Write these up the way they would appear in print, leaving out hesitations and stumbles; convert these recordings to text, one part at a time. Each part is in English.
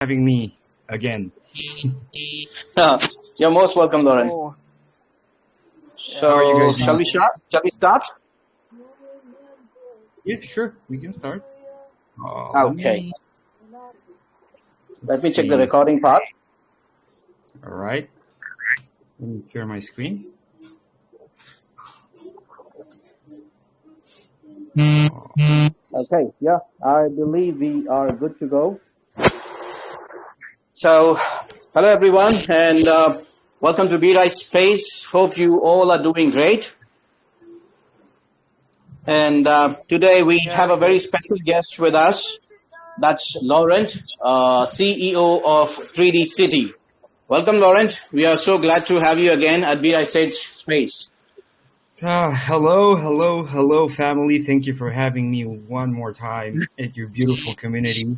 having me again. You're most welcome, Laurent. Oh, How are you So, guys shall doing? we start? Shall we start? Yeah, sure. We can start. Let Okay. me Let let's me check the see. recording part. All right. Let me share my screen. Okay. Yeah, I believe we are good to go. So, hello everyone, and welcome to BRISE Space. Hope you all are doing great. And today we yeah, have a we very do. special guest with us. That's Laurent, CEO of 3D City. Welcome, Laurent. We are so glad to have you again at BRISE Space. Hello, family. Thank you for having me one more time at your beautiful community.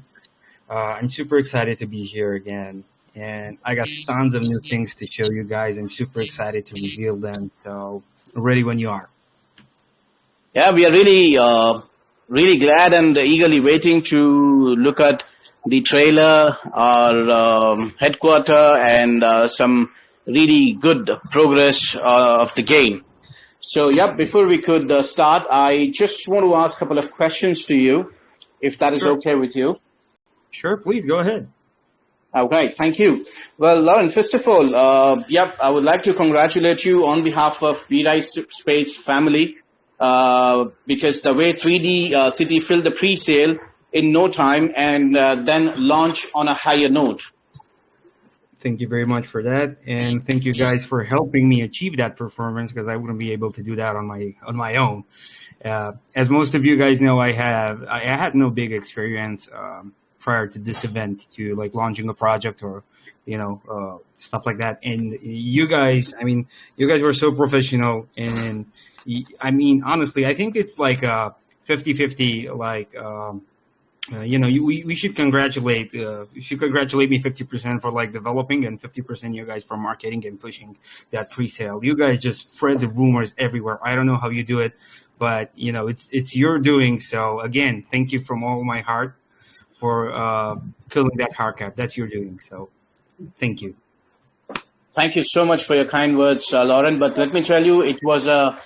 I'm super excited to be here again, and I got tons of new things to show you guys. I'm super excited to reveal them. So, ready when you are. Yeah, we are really glad and eagerly waiting to look at the trailer, our headquarter, and some really good progress of the game. So, yeah, before we could start, I just want to ask a couple of questions to you, if that is Sure, okay with you. sure. Please go ahead. Okay, thank you. Well, Lauren, first of all, I would like to congratulate you on behalf of BRISE Space family because the way 3D City filled the pre-sale in no time and then launch on a higher note. Thank you very much for that, and thank you guys for helping me achieve that performance because I wouldn't be able to do that on my own. As most of you guys know, I had no big experience prior to this event to like launching a project or stuff like that. And you guys were so professional, and honestly, I think it's like a 50-50 like. We should congratulate. You should congratulate me 50% for like developing and 50% you guys for marketing and pushing that pre-sale. You guys just spread the rumors everywhere. I don't know how you do it, but it's your doing. So again, thank you from all my heart for filling that hard cap. That's your doing. So thank you. Thank you so much for your kind words, Lauren. But let me tell you, it was a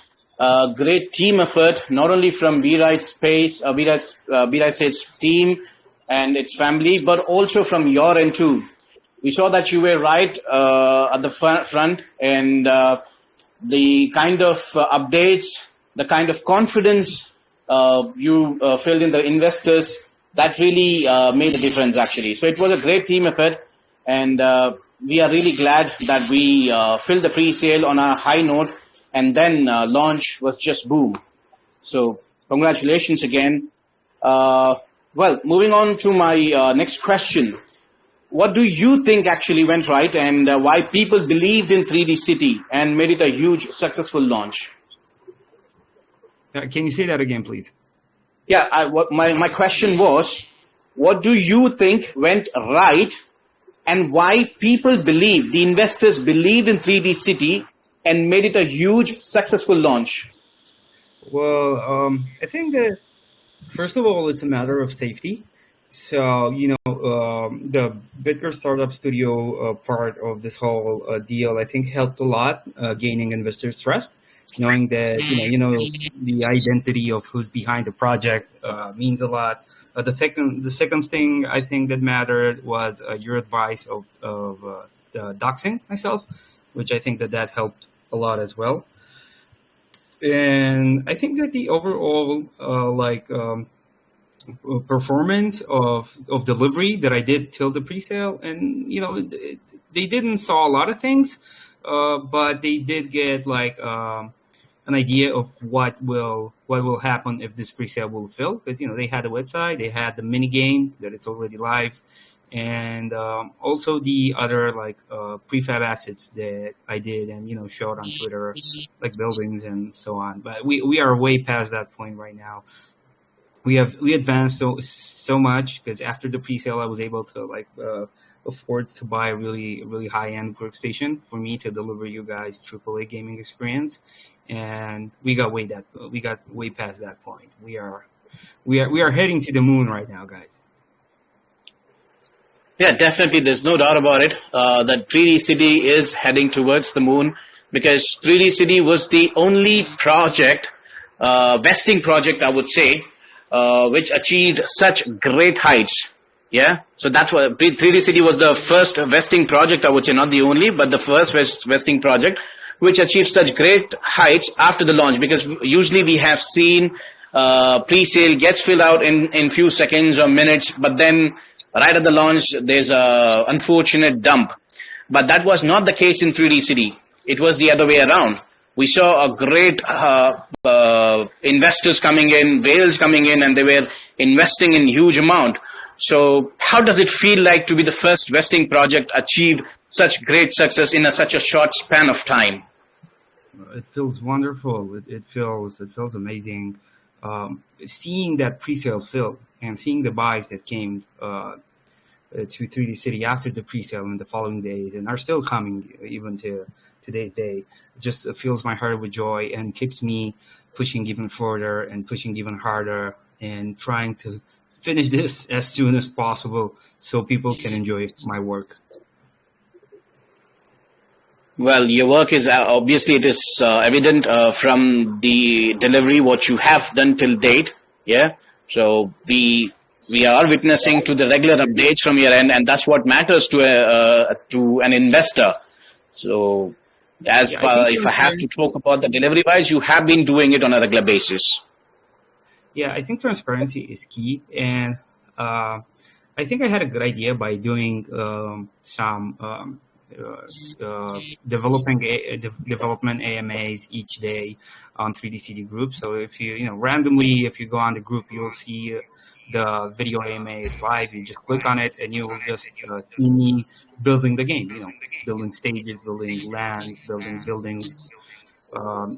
great team effort, not only from BRISE Space, BRISE team and its family, but also from your end too. We saw that you were right at the front, and the kind of updates, the kind of confidence you filled in the investors, that really made a difference actually. So it was a great team effort, and we are really glad that we filled the pre-sale on a high note, and then launch was just boom. So congratulations again. Well, moving on to my next question. What do you think actually went right, and why people believed in 3D City and made it a huge successful launch? Can you say that again, please? Yeah, my question was, what do you think went right, and why people believed, the investors believed in 3D City and made it a huge successful launch? Well, I think that first of all, it's a matter of safety. So, the Bitcoin Startup Studio part of this whole deal, I think, helped a lot gaining investors' trust, knowing that the identity of who's behind the project means a lot. The second thing I think that mattered was your advice of doxing myself, which I think that helped a lot as well. And I think that the overall performance of delivery that I did till the pre-sale, and they didn't saw a lot of things, but they did get like an idea of what will happen if this pre-sale will fill, because they had a website, they had the mini game that it's already live, and also the other like prefab assets that I did and showed on Twitter, like buildings and so on. But we are way past that point right now. We advanced so much because after the pre-sale I was able to like afford to buy a really high end workstation for me to deliver you guys AAA gaming experience, and we got way past that point. We are heading to the moon right now, guys. Yeah, definitely. There's no doubt about it. That 3D City is heading towards the moon because 3D City was the only project, vesting project, I would say, which achieved such great heights. Yeah. So that's what 3D City was the first vesting project, I would say, not the only, but the first vesting project which achieved such great heights after the launch because usually we have seen pre-sale gets filled out in few seconds or minutes, but then right at the launch there's a unfortunate dump. But that was not the case in 3D City. It was the other way around. We saw a great investors coming in, whales coming in, and they were investing in huge amount. So how does it feel like to be the first vesting project achieved such great success in such a short span of time? It feels wonderful. It feels amazing. Seeing that pre-sales fill and seeing the buys that came to 3D City after the pre-sale in the following days and are still coming even to today's day, just fills my heart with joy and keeps me pushing even further and pushing even harder and trying to finish this as soon as possible so people can enjoy my work. Well, your work is obviously it is evident from the delivery what you have done till date. Yeah, so we are witnessing to the regular updates from your end, and that's what matters to an investor. So, as Yeah, I think if I have to talk about the delivery wise, you have been doing it on a regular basis. Yeah, I think transparency is key, and uh, I think I had a good idea by doing some developing development AMAs each day on 3D City group. So if you randomly, if you go on the group, you'll see the video AMA is live. You just click on it, and you will just see me building the game. Building stages, building lands, building buildings,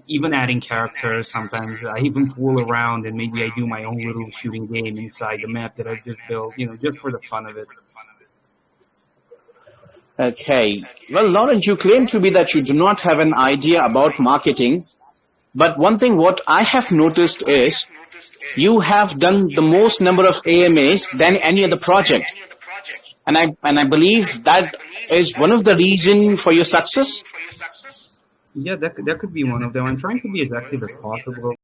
even adding characters. Sometimes I even fool around and maybe I do my own little shooting game inside the map that I just built, just for the fun of it. Okay. Well, Laurent, you claim to be that you do not have an idea about marketing, but one thing what I have noticed is you have done the most number of AMAs than any other project. And I believe that is one of the reason for your success. Yeah, that could be one of them. I'm trying to be as active as possible.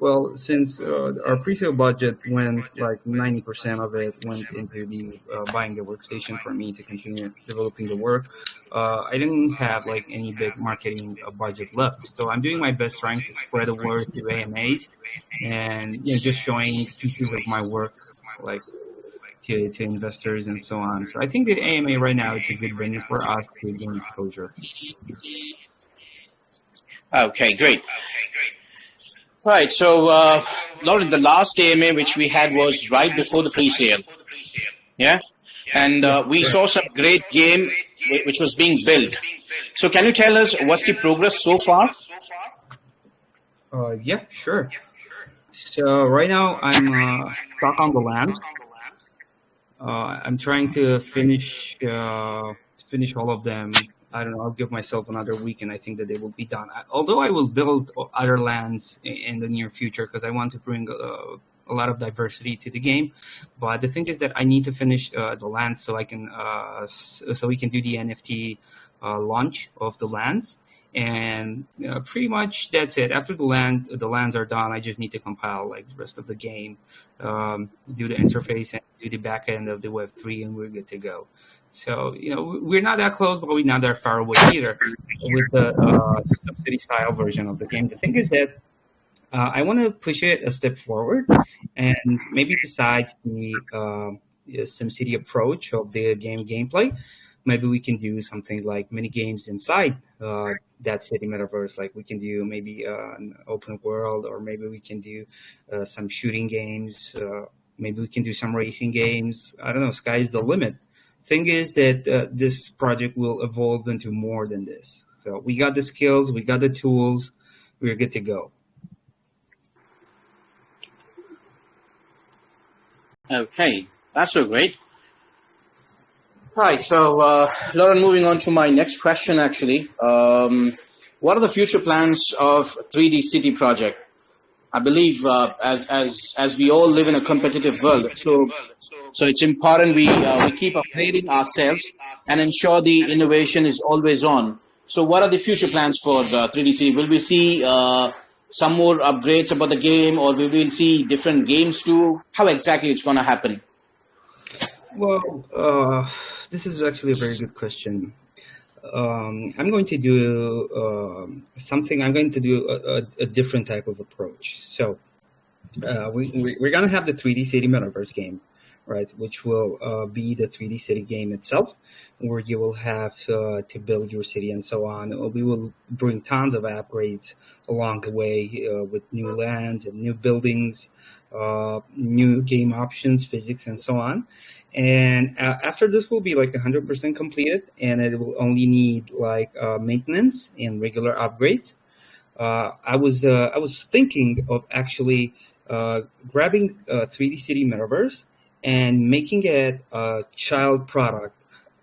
Well, since our pre-sale budget went like 90% of it went into the buying the workstation for me to continue developing the work, I didn't have like any big marketing budget left. So I'm doing my best trying to spread the word through AMAs and just showing pieces of my work like to investors and so on. So I think that AMA right now is a good venue for us to gain exposure. Okay, great. Right. So, Lauren, the last AMA which we had was right before the pre-sale. Yeah. And Yeah, we correct. saw some great game which was being built. So, can you tell us what's the progress so far? Yeah, sure. So right now I'm stuck on the land. I'm trying to finish all of them. I don't know. I'll give myself another week, and I think that they will be done. Although I will build other lands in the near future because I want to bring a lot of diversity to the game. But the thing is that I need to finish the lands so I can so we can do the NFT launch of the lands. And pretty much that's it. After the lands are done, I just need to compile like the rest of the game, do the interface and do the back end of the Web3, and we're good to go. So we're not that close, but we're not that far away either with the subsidy style version of the game. The thing is that I want to push it a step forward, and maybe besides the SimCity approach of the game gameplay, maybe we can do something like mini games inside that city metaverse. Like we can do maybe an open world, or maybe we can do some shooting games. Maybe we can do some racing games. I don't know. Sky's the limit. Thing is that this project will evolve into more than this. So we got the skills, we got the tools, we're good to go. Okay, that's so great. Right. So, Lauren, moving on to my next question, actually. What are the future plans of 3D City project? I believe as we all live in a competitive world, so it's important we keep upgrading ourselves and ensure the innovation is always on. So, what are the future plans for 3DC? Will we see some more upgrades about the game, or will we see different games too? How exactly it's going to happen? Well, this is actually a very good question. I'm going to do something. I'm going to do a different type of approach. So we're going to have the 3D City Metaverse game, right? Which will be the 3D City game itself, where you will have to build your city and so on. We will bring tons of upgrades along the way with new lands and new buildings, new game options, physics, and so on. And after this will be like 100% completed, and it will only need like maintenance and regular upgrades. I was thinking of actually grabbing 3D City Metaverse and making it a child product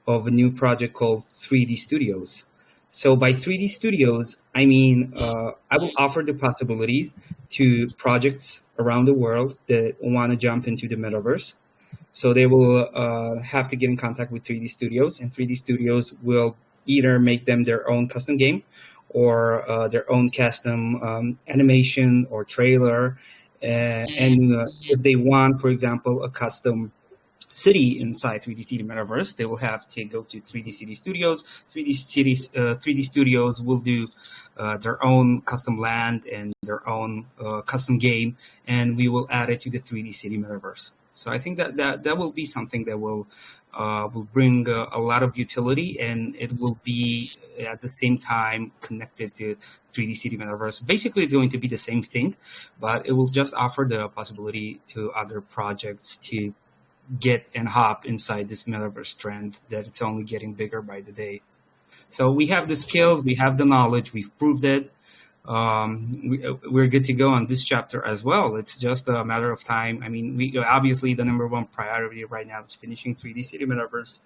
of a new project called 3D Studios. So by 3D Studios, I mean I will offer the possibilities to projects around the world that want to jump into the metaverse. So they will have to get in contact with 3D Studios, and 3D Studios will either make them their own custom game or their own custom animation or trailer. And if they want, for example, a custom city inside 3D City Metaverse, they will have to go to 3D City Studios. 3D Studios will do their own custom land and their own custom game, and we will add it to the 3D City Metaverse. So I think that will be something that will bring a lot of utility, and it will be at the same time connected to 3D City Metaverse. Basically, it's going to be the same thing, but it will just offer the possibility to other projects to get and hop inside this metaverse trend that it's only getting bigger by the day. So we have the skills, we have the knowledge, we've proved it. We're good to go on this chapter as well. It's just a matter of time. I mean, we obviously the number one priority right now is finishing 3D City Metaverse,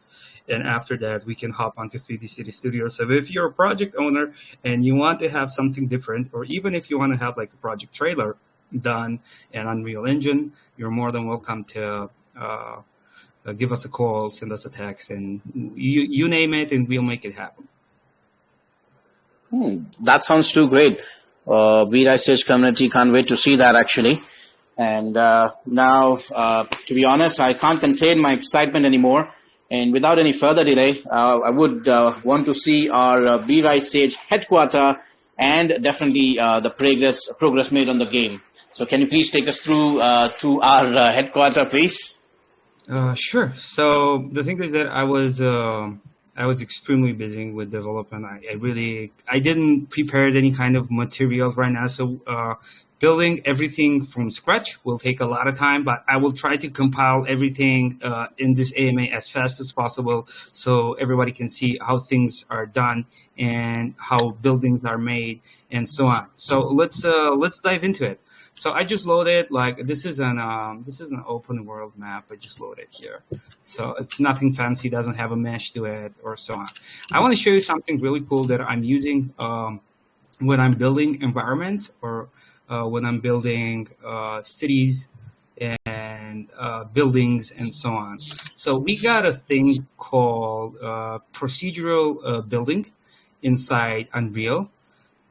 and after that we can hop onto 3D City Studio. So if you're a project owner and you want to have something different, or even if you want to have like a project trailer done in Unreal Engine, you're more than welcome to give us a call, send us a text, and you name it, and we'll make it happen. That sounds too great. BriseSage community can't wait to see that actually. And now, to be honest, I can't contain my excitement anymore. And without any further delay, I would want to see our BriseSage headquarter and definitely the progress made on the game. So can you please take us through to our headquarter, please? Sure. So the thing is that I was extremely busy with development. I didn't prepare any kind of materials right now. So building everything from scratch will take a lot of time, but I will try to compile everything in this AMA as fast as possible so everybody can see how things are done and how buildings are made and so on. So let's dive into it. So I just loaded like this is an open world map. I just loaded here, so it's nothing fancy. Doesn't have a mesh to it or so on. I want to show you something really cool that I'm using when I'm building environments or when I'm building cities and buildings and so on. So we got a thing called procedural building inside Unreal.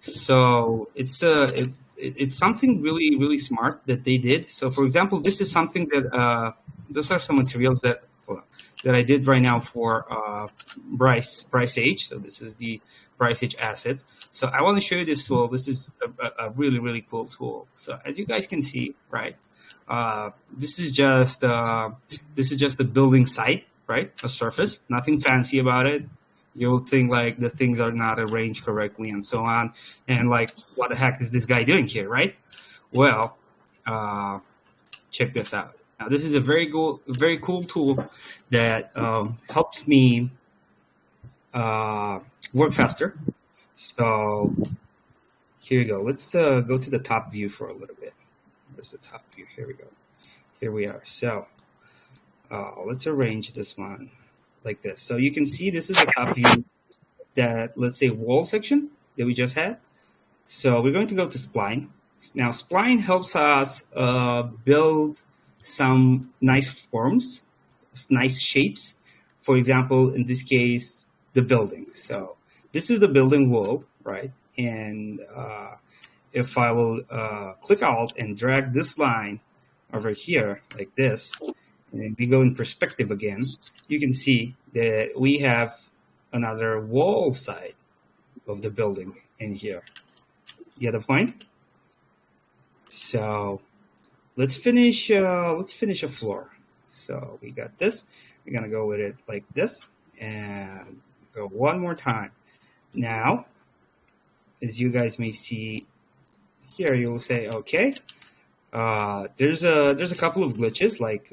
So it's something really smart that they did. So for example, this is something that those are some materials that I did right now for BriseSage. So this is the BriseSage asset. So I want to show you this tool. This is a really cool tool. So as you guys can see, right, this is just a building site, right, a surface, nothing fancy about it. You'll think like the things are not arranged correctly and so on. And like, what the heck is this guy doing here, right? Well, check this out. Now, this is a very cool tool that helps me work faster. So here we go. Let's go to the top view for a little bit. Where's the top view? Here we go. Here we are. So let's arrange this one like this. So you can see this is the top view that, let's say, wall section that we just had. So we're going to go to spline. Now, spline helps us build some nice forms, nice shapes. For example, in this case, the building. So this is the building wall, right? And if I will click Alt and drag this line over here like this, and we go in perspective again, you can see that we have another wall side of the building in here. You get the point? So let's finish a floor. So we got this. We're gonna go with it like this and go one more time. Now, as you guys may see here, you will say, okay, there's a couple of glitches, like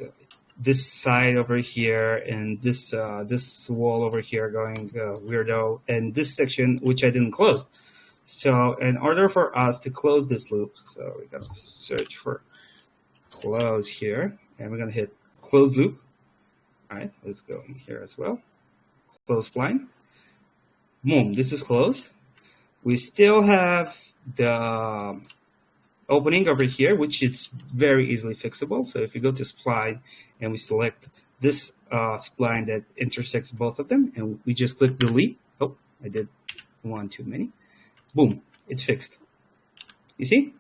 this side over here and this wall over here going weirdo, and this section which I didn't close. So in order for us to close this loop, so we're gonna search for close here, and we're gonna hit close loop. All right, let's go in here as well. Close spline. Boom, this is closed. We still have the opening over here, which is very easily fixable. So if you go to spline and we select this spline that intersects both of them, and we just click delete. Oh, I did one too many. Boom, it's fixed. You see?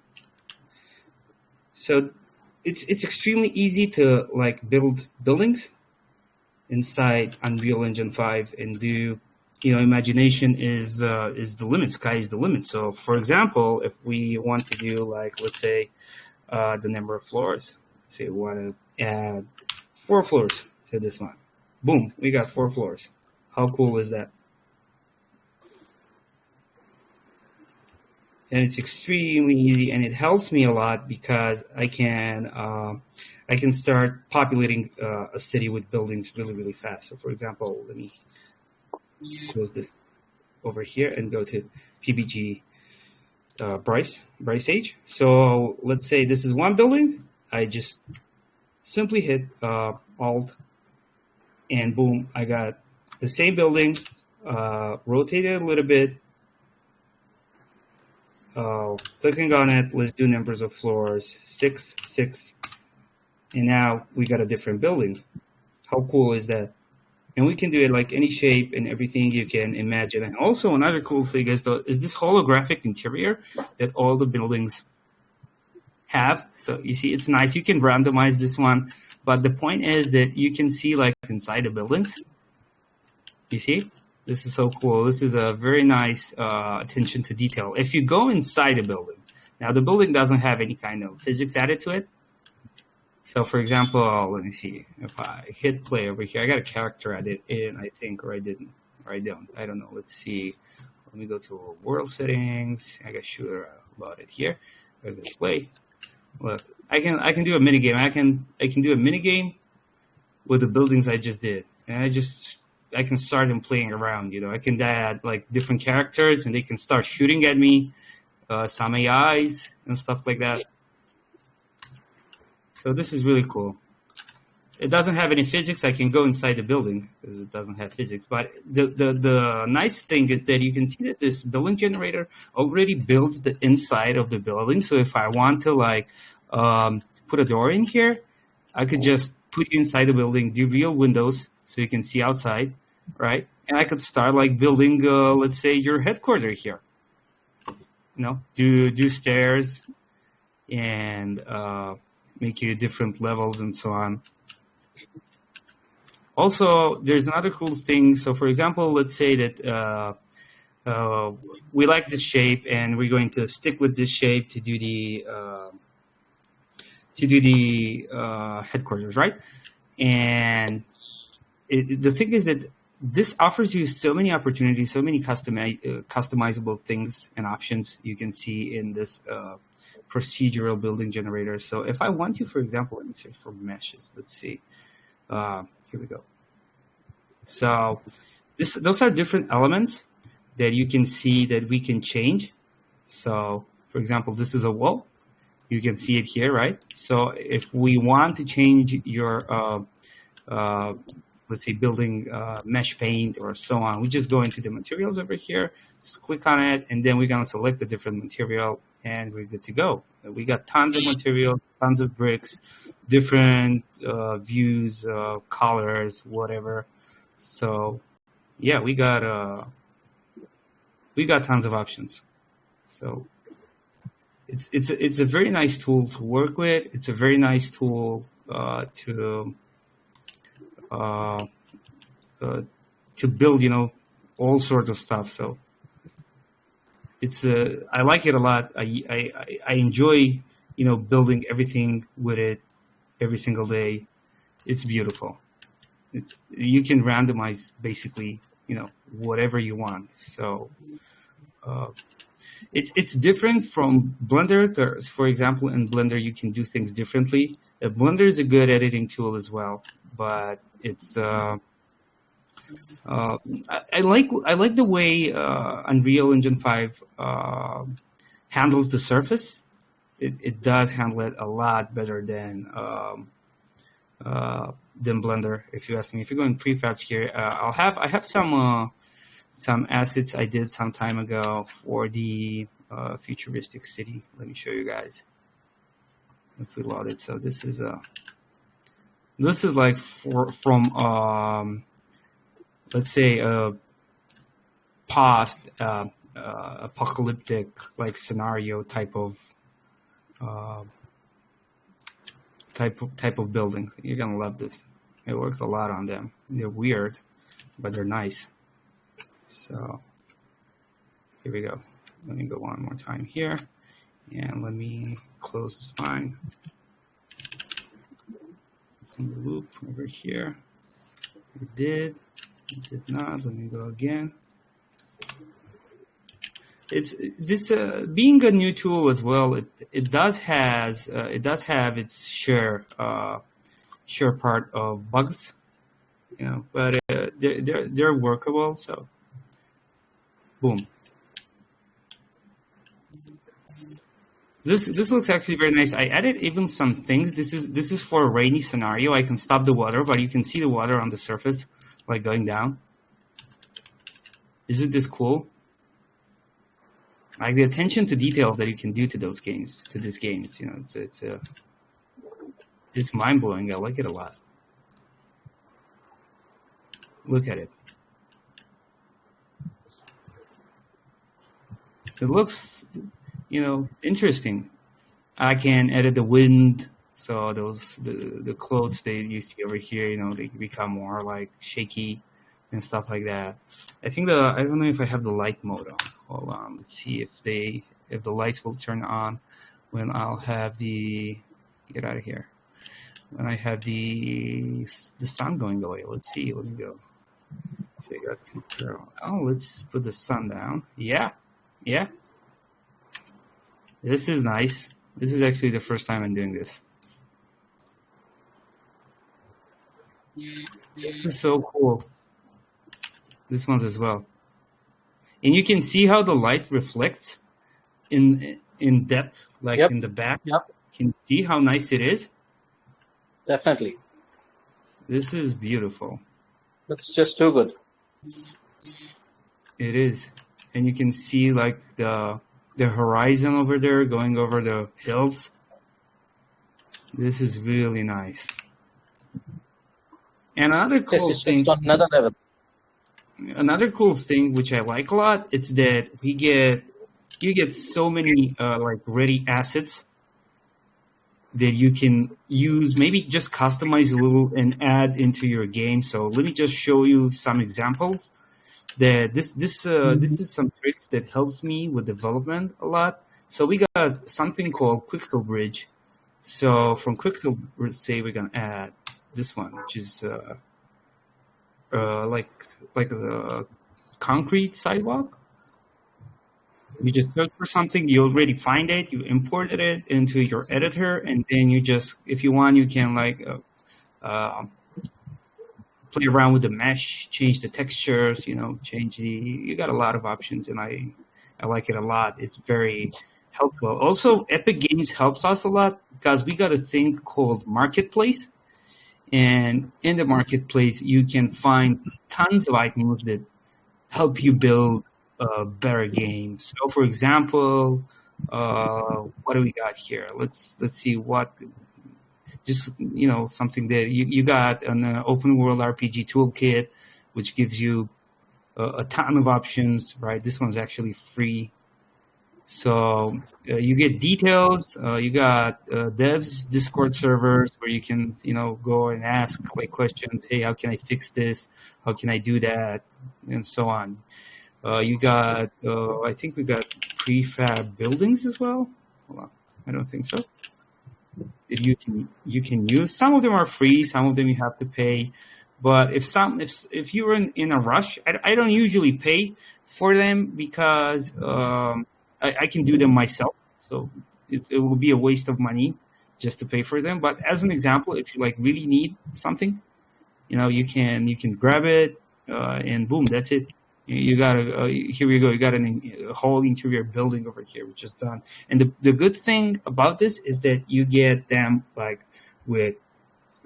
So it's extremely easy to like build buildings inside Unreal Engine 5 and do, imagination is the limit. Sky is the limit. So for example, if we want to do like, let's say, the number of floors, let's say we want to add 4 floors to this one. Boom, we got 4 floors. How cool is that? And it's extremely easy, and it helps me a lot because I can start populating a city with buildings really, really fast. So, for example, let me close this over here and go to PBG BriseSage. So let's say this is one building. I just simply hit Alt, and boom, I got the same building, rotated a little bit. Clicking on it, let's do numbers of floors, 6, 6, and now we got a different building. How cool is that? And we can do it like any shape and everything you can imagine. And also another cool thing is this holographic interior that all the buildings have. So you see, it's nice. You can randomize this one, but the point is that you can see like inside the buildings. You see? This is so cool. This is a very nice attention to detail. If you go inside a building, now the building doesn't have any kind of physics added to it. So for example, let me see. If I hit play over here, I got a character added in, I think, or I didn't, or I don't. I don't know. Let's see. Let me go to world settings. I got sure about it here. I go play. Look, I can do a mini game. I can do a mini game with the buildings I just did, and I can start them playing around. I can add like different characters, and they can start shooting at me, some AIs and stuff like that. So this is really cool. It doesn't have any physics. I can go inside the building because it doesn't have physics. But the nice thing is that you can see that this building generator already builds the inside of the building. So if I want to like put a door in here, I could just put you inside the building, do real windows so you can see outside, right? And I could start like building, let's say, your headquarters here. Do stairs and make you different levels and so on. Also, there's another cool thing. So, for example, let's say that we like this shape, and we're going to stick with this shape to do the headquarters, right? And the thing is that this offers you so many opportunities, so many customizable things and options you can see in this procedural building generator. So if I want to, for example, let me search for meshes. Let's see. Here we go. So those are different elements that you can see that we can change. So, for example, this is a wall. You can see it here, right? So if we want to change your, let's say, building mesh paint or so on, we just go into the materials over here, just click on it, and then we're going to select a different material. and we're good to go. We got tons of material, tons of bricks, different views, colors, whatever. So yeah, we got tons of options. So it's a very nice tool to work with. It's a very nice tool to build, all sorts of stuff. So it's I like it a lot. I enjoy, building everything with it every single day. It's beautiful. You can randomize basically, whatever you want. So it's different from Blender, because, for example, in Blender you can do things differently. Blender is a good editing tool as well, but it's I like the way Unreal Engine 5 handles the surface. It does handle it a lot better than Blender, if you ask me. If you go in prefabs here, I have some assets I did some time ago for the futuristic city. Let me show you guys if we load it. So this is like from let's say a post apocalyptic like scenario type of buildings. You're gonna love this. It works a lot on them. They're weird, but they're nice. So here we go. Let me go one more time here, and let me close the spine. Some loop over here. It did not. Let me go again. It's this being a new tool as well. It does have its share part of bugs, but they're workable. So, boom. This looks actually very nice. I added even some things. This is for a rainy scenario. I can stop the water, but you can see the water on the surface, like going down. Isn't this cool? Like the attention to detail that you can do to these games, it's mind blowing. I like it a lot. Look at it. It looks, interesting. I can edit the wind, so the clothes that you see over here, they become more like shaky and stuff like that. I think I don't know if I have the light mode on. Hold on, let's see if the lights will turn on when I'll have get out of here. When I have the sun going away. Let's see. Let me go. So you got control. Oh, let's put the sun down. Yeah. This is nice. This is actually the first time I'm doing this. This is so cool. This one's as well. And you can see how the light reflects in depth, like in the back. Yep. Can you see how nice it is? Definitely. This is beautiful. Looks just too good. It is. And you can see like the horizon over there going over the hills. This is really nice. And another cool thing. On another level. Another cool thing which I like a lot, it's that you get so many like ready assets that you can use, maybe just customize a little and add into your game. So let me just show you some examples. That this is some tricks that helped me with development a lot. So we got something called Quixel Bridge. So from Quixel, say we're gonna add this one, which is like a concrete sidewalk. You just search for something, you already find it, you imported it into your editor, and then you just, if you want, you can like play around with the mesh, change the textures, you got a lot of options, and I like it a lot. It's very helpful. Also, Epic Games helps us a lot because we got a thing called Marketplace. And in the marketplace, you can find tons of items that help you build a better game. So, for example, What do we got here? Let's see what, just something that you got an open world RPG toolkit, which gives you a ton of options, right? This one's actually free. So you get details. You got devs Discord servers where you can go and ask like questions. Hey, how can I fix this? How can I do that? And so on. You got I think we got prefab buildings as well. Hold on. I don't think so. You can use. Some of them are free, some of them you have to pay. But if you're in a rush, I don't usually pay for them because I can do them myself. So it will be a waste of money just to pay for them. But as an example, if you like really need something, you can grab it and boom, that's it. You got here we go. You got a whole interior building over here, which is done. And the good thing about this is that you get them like with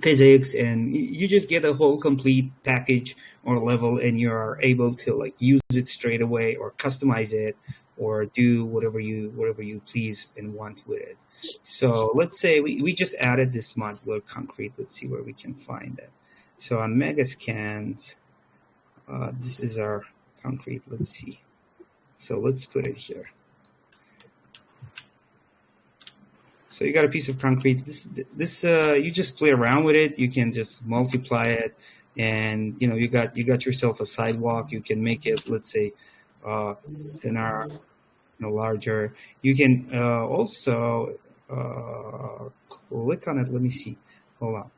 physics, and you just get a whole complete package or level, and you're able to like use it straight away or customize it or do whatever you please and want with it. So let's say we just added this modular concrete. Let's see where we can find it. So on Megascans, this is our concrete. Let's see. So let's put it here. So you got a piece of concrete. This you just play around with it. You can just multiply it, and you got yourself a sidewalk. You can make it, let's say, thinner, larger. You can also click on it. Let me see. Hold on.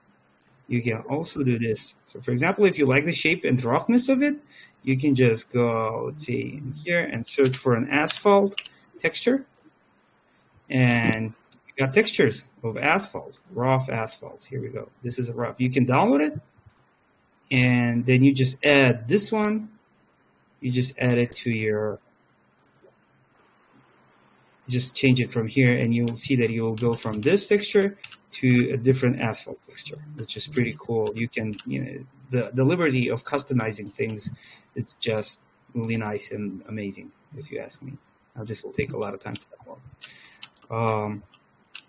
You can also do this. So for example, if you like the shape and roughness of it, you can just go, let's see, in here and search for an asphalt texture. And you got textures of asphalt, rough asphalt. Here we go. This is a rough. You can download it. And then you just add this one. You just add it to your, just change it from here, and you will see that you will go from this texture to a different asphalt texture, which is pretty cool. You can, the liberty of customizing things, it's just really nice and amazing, if you ask me. Now, this will take a lot of time to download.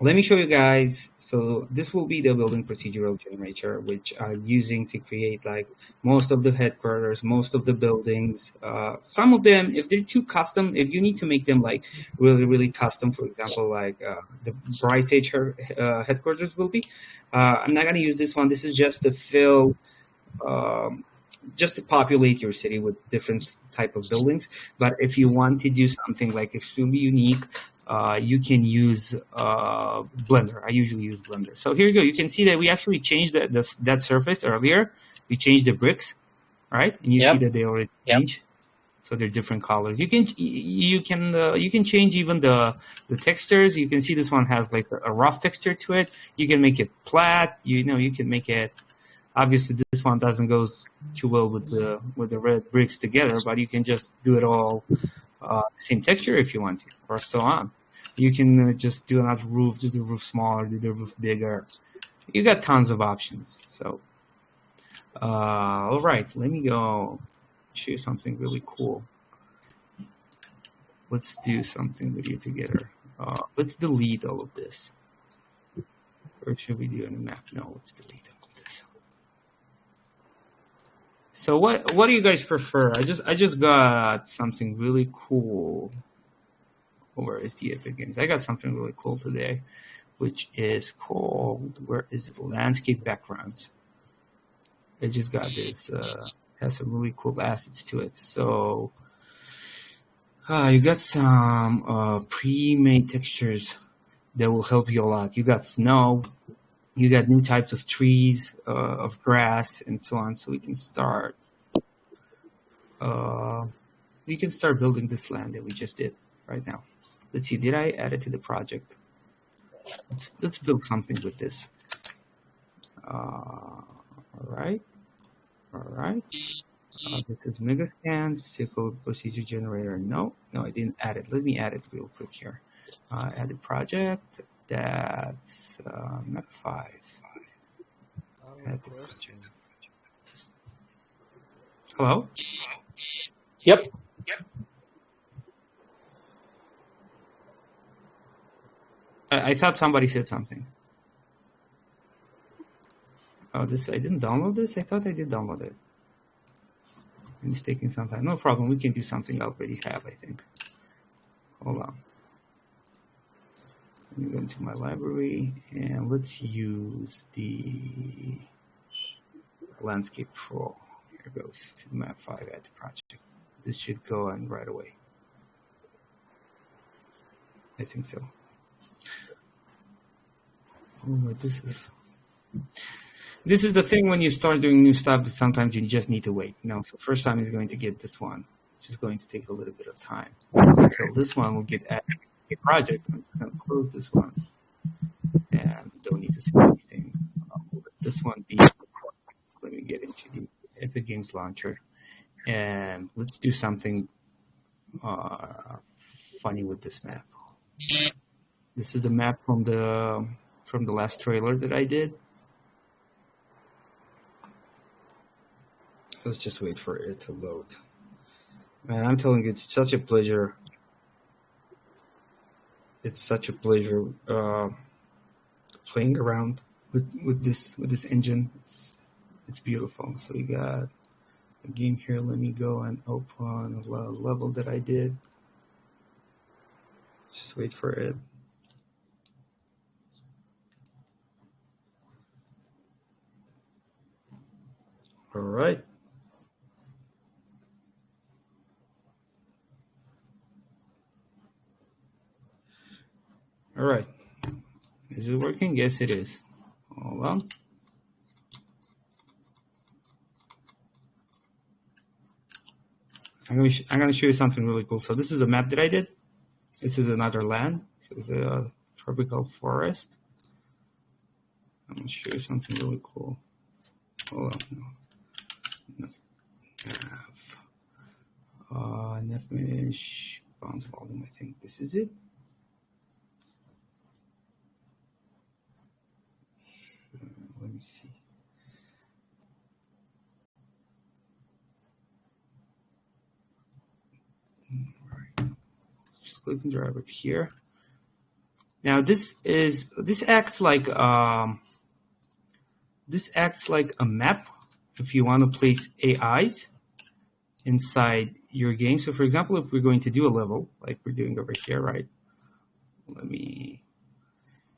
Let me show you guys. So this will be the building procedural generator, which I'm using to create like most of the headquarters, most of the buildings. Some of them, if they're too custom, if you need to make them like really, really custom, for example, like the BriseSage headquarters will be, I'm not going to use this one. This is just to fill, just to populate your city with different type of buildings. But if you want to do something like extremely unique, you can use Blender. I usually use Blender. So here you go. You can see that we actually changed that surface earlier. We changed the bricks, right? And you see that they already changed. So they're different colors. You can change even the textures. You can see this one has like a rough texture to it. You can make it flat. You can make it. Obviously, this one doesn't go too well with the red bricks together, but you can just do it all the same texture if you want to, or so on. You can just do another roof, do the roof smaller, do the roof bigger. You got tons of options. So, all right, let me go show you something really cool. Let's do something with you together. Let's delete all of this. Or should we do a map? No, let's delete all of this. So what do you guys prefer? I just got something really cool. Where is the Epic Games? I got something really cool today, which is called, where is it? Landscape backgrounds. I just got this. Has some really cool assets to it. So you got some pre-made textures that will help you a lot. You got snow. You got new types of trees, of grass, and so on. So we can start. We can start building this land that we just did right now. Let's see. Did I add it to the project? Let's build something with this. All right. This is Megascans, physical procedure generator. No, I didn't add it. Let me add it real quick here. Add the project. That's map 5. Add the project. Hello? Yep. I thought somebody said something. Oh, this I didn't download this. I thought I did download it. And it's taking some time. No problem. We can do something I already have, I think. Hold on. Let me go into my library and let's use the Landscape Pro. Here it goes to the map 5 add to project. This should go on right away. I think so. Oh, this is the thing when you start doing new stuff that sometimes you just need to wait. So first time is going to get this one, which is going to take a little bit of time. Until this one will get added to a project. I'm just going to close this one and don't need to see anything. Let this one be. Let me get into the Epic Games Launcher and let's do something funny with this map. This is the map from the last trailer that I did. Let's just wait for it to load. Man, I'm telling you, it's such a pleasure. It's such a pleasure playing around with this engine. It's beautiful. So we got a game here. Let me go and open a level that I did. Just wait for it. All right. All right. Is it working? Yes, it is. Hold on. I'm going to show you something really cool. So this is a map that I did. This is another land. This is a tropical forest. I'm going to show you something really cool. Hold on. Nav mesh, bounce volume. I think this is it. Let me see. All right. Just click and drag it here. Now this acts like a map if you want to place AIs inside your game. So for example, if we're going to do a level like we're doing over here, right?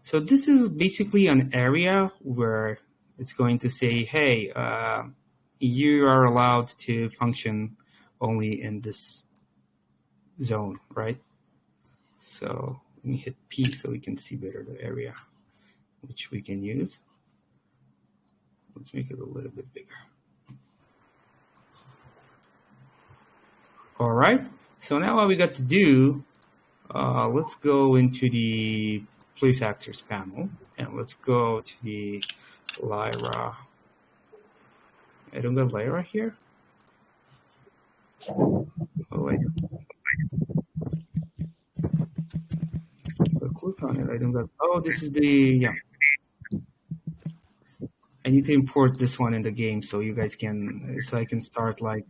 So this is basically an area where it's going to say, hey, you are allowed to function only in this zone, right? So let me hit P so we can see better the area which we can use. Let's make it a little bit bigger. All right, so now what we got to do, let's go into the Place Actors panel and let's go to the Lyra. I don't got Lyra here. Oh, wait. Click on it. I don't got. Oh, this is the yeah. I need to import this one in the game so you guys can. So I can start like.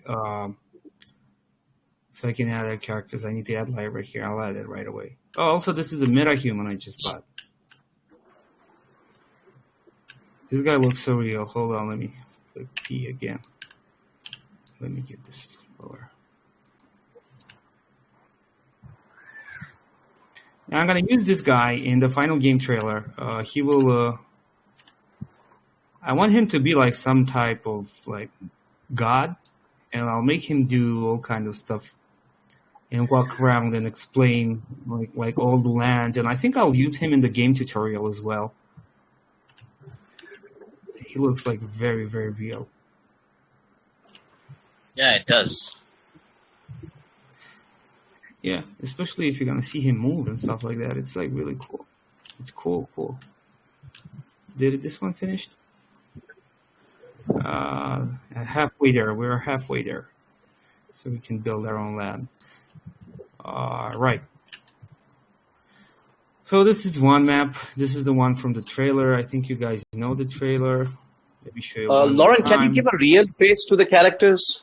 So I can add other characters. I need to add Lyra here. I'll add it right away. Oh, also this is a meta-human I just bought. This guy looks so real. Hold on, let me click P again. Let me get this lower. Now I'm gonna use this guy in the final game trailer. He will. I want him to be like some type of like god, and I'll make him do all kind of stuff and walk around and explain like all the lands. And I think I'll use him in the game tutorial as well. He looks like very, very real. Yeah, it does. Yeah, especially if you're gonna see him move and stuff like that. It's like really cool. It's cool. Did this one finished? Halfway there. We're halfway there, so we can build our own land. Right. So this is one map. This is the one from the trailer. I think you guys know the trailer. Let me show you. Laurent, can you give a real face to the characters?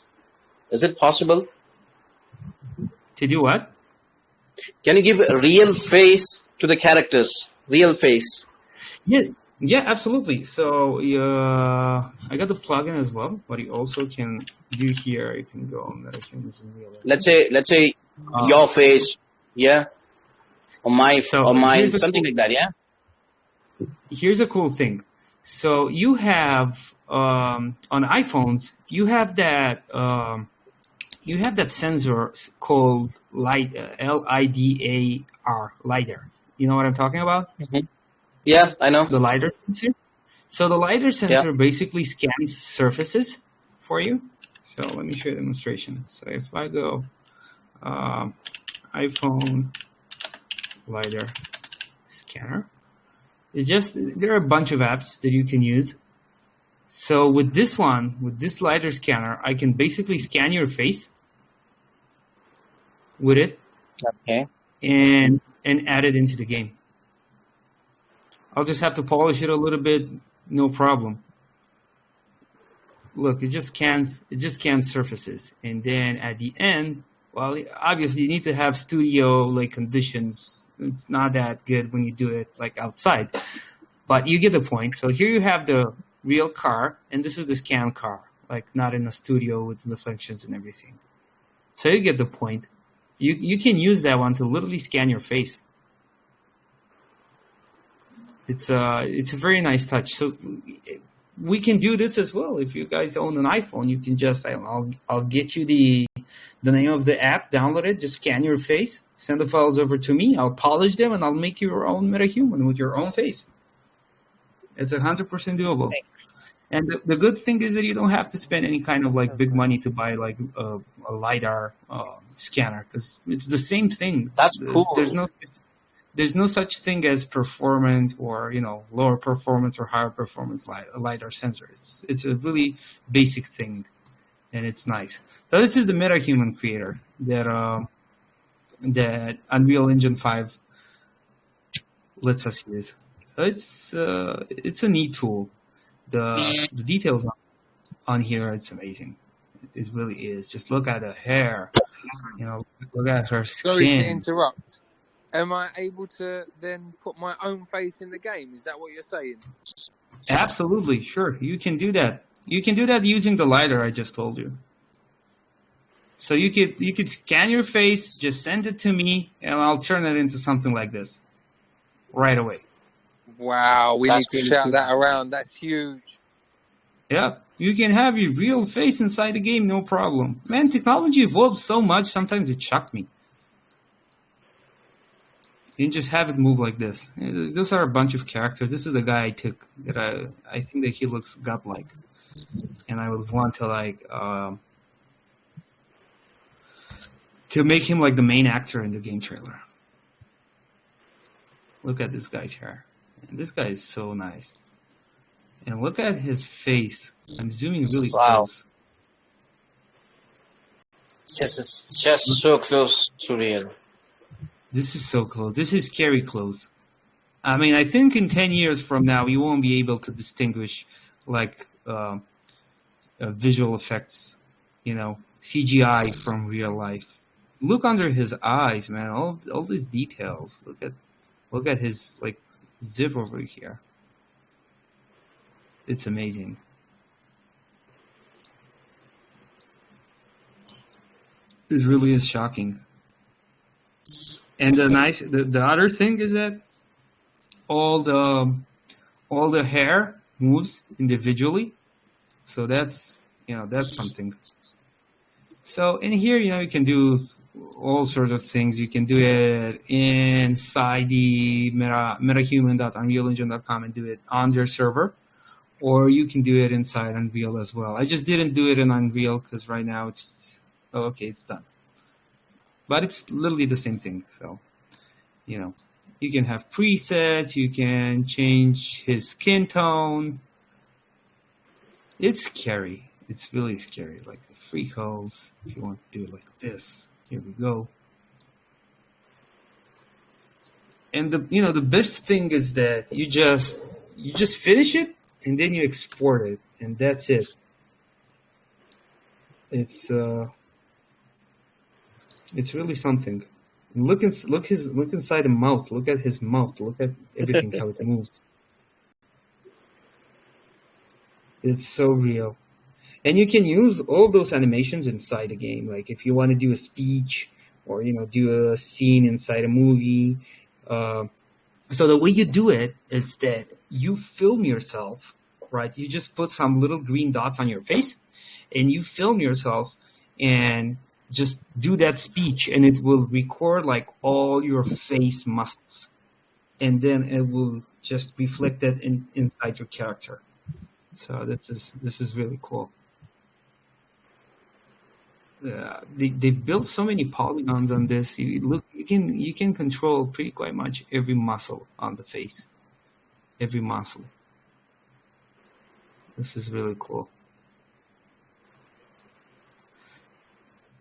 Is it possible? To do what? Can you give a real face to the characters? real face. Yeah, yeah, absolutely. So I got the plugin as well. What you also can do here, you can go on MetaHumans in Real Let's Engine. say Uh, your face, yeah, or so mine, something like that, yeah. here's a cool thing. So you have on iPhones, you have that sensor called light LIDAR lidar. You know what I'm talking about? Mhm. Yeah, I know. The lidar sensor. So the lidar Yeah. sensor basically scans surfaces for you. So let me show you a demonstration. So if I go um, iPhone lidar scanner, it's just there are a bunch of apps that you can use. So with this one, with this lidar scanner, I can basically scan your face with it Okay. and add it into the game. I'll just have to polish it a little bit, no problem. Look, it just scans surfaces, and then at the end, well, obviously you need to have studio like conditions. It's not that good when you do it like outside, but you get the point. So here you have the real car, and this is the scan car, like not in a studio with reflections and everything. So you get the point. You can use that one to literally scan your face. It's a very nice touch. So we can do this as well. If you guys own an iPhone, you can just I'll get you the name of the app, download it, just scan your face, send the files over to me. I'll polish them and I'll make your own MetaHuman with your own face. It's 100% doable. And the good thing is that you don't have to spend any kind of like big money to buy like a lidar scanner because it's the same thing. That's There's cool. no such thing as performant or lower performance or higher performance lidar sensor. It's a really basic thing, and it's nice. So this is the MetaHuman creator that Unreal Engine 5 lets us use. So it's a neat tool. The details on here, it's amazing. It really is. Just look at the hair, look at her Sorry to skin. interrupt. Am I able to then put my own face in the game? Is that what you're saying? Absolutely, sure. You can do that. You can do that using the lidar I just told you. So you could scan your face, just send it to me, and I'll turn it into something like this right away. Wow, we That's need to really shout cool. that around. That's huge. Yeah, you can have your real face inside the game, no problem. Man, technology evolves so much. Sometimes it shocked me. You can just have it move like this. Those are a bunch of characters. This is the guy I took. That I think that he looks godlike, and I would want to to make him like the main actor in the game trailer. Look at this guy's hair. And this guy is so nice. And look at his face. I'm zooming really Wow. close. This is just so close to real. This is so close. This is scary close. I mean, I think in 10 years from now, you won't be able to distinguish like visual effects, CGI from real life. Look under his eyes, man. All these details. Look at his like zip over here. It's amazing. It really is shocking. And the other thing is that all the hair moves individually. So that's something. So in here, you can do all sorts of things. You can do it inside the metahuman.unrealengine.com and do it on their server, or you can do it inside Unreal as well. I just didn't do it in Unreal because right now it's done. But it's literally the same thing. So, you can have presets. You can change his skin tone. It's scary. It's really scary. Like the freckles. If you want to do it like this, here we go. And the best thing is that you just finish it and then you export it, and that's it. It's really something. Look inside the mouth. Look at his mouth. Look at everything how it moves. It's so real. And you can use all those animations inside the game. Like if you want to do a speech or do a scene inside a movie. So the way you do it is that you film yourself, right? You just put some little green dots on your face, and you film yourself, and just do that speech, and it will record like all your face muscles, and then it will just reflect that inside your character. So this is really cool. They've built so many polygons on this. You can control pretty quite much every muscle on the face, every muscle. This is really cool.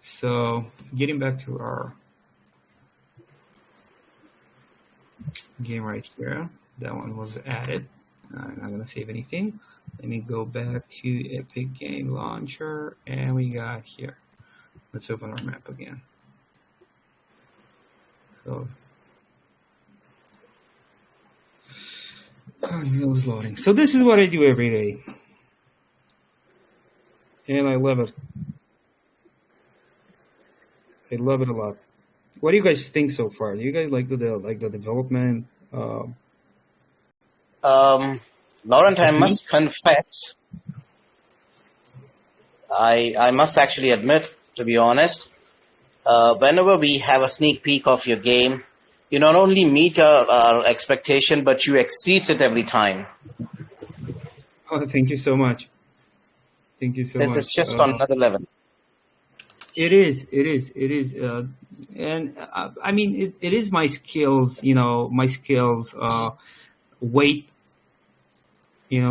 So getting back to our game right here, that one was added. I'm not gonna save anything. Let me go back to Epic Game Launcher, and we got here. Let's open our map again. So Unreal is loading. So this is what I do every day, and I love it. I love it a lot. What do you guys think so far? Do you guys like the development? Laurent, I must confess, I must actually admit, to be honest, whenever we have a sneak peek of your game, you not only meet our expectation, but you exceed it every time. Oh, thank you so much. Thank you so much. This is just on another level. It is, and I mean, it is my skills. My skills. Wait.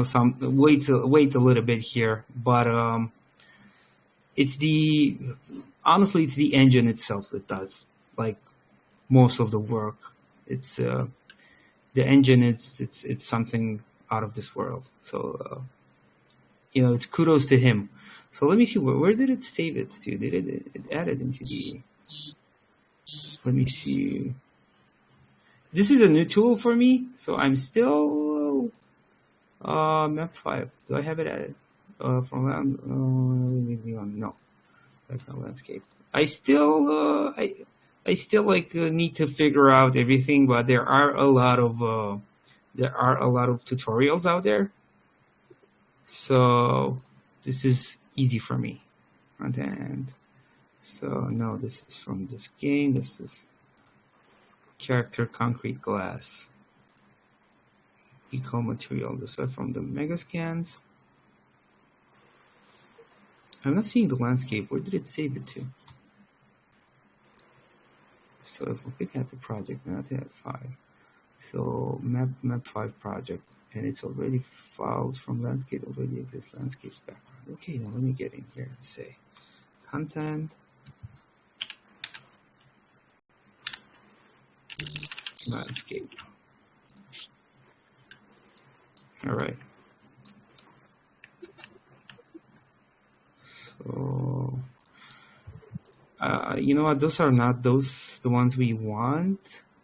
Some wait a little bit here, but it's honestly it's the engine itself that does like most of the work. It's the engine. It's something out of this world. So it's kudos to him. So let me see, where did it save it to? Did it add it into the... Let me see. This is a new tool for me, so I'm still map 5. Do I have it added? From land? No, that's not landscape. I still need to figure out everything, but there are a lot of tutorials out there. So this is easy for me. Front end. So no, this is from this game. This is character concrete glass. Eco material. This is from the mega scans. I'm not seeing the landscape. Where did it save it to? So if we click at the project, not at 5. So map 5 project, and it's already files from landscape already exists landscapes background. Okay, now let me get in here and say content, landscape. All right. So you know what? Those are not the ones we want.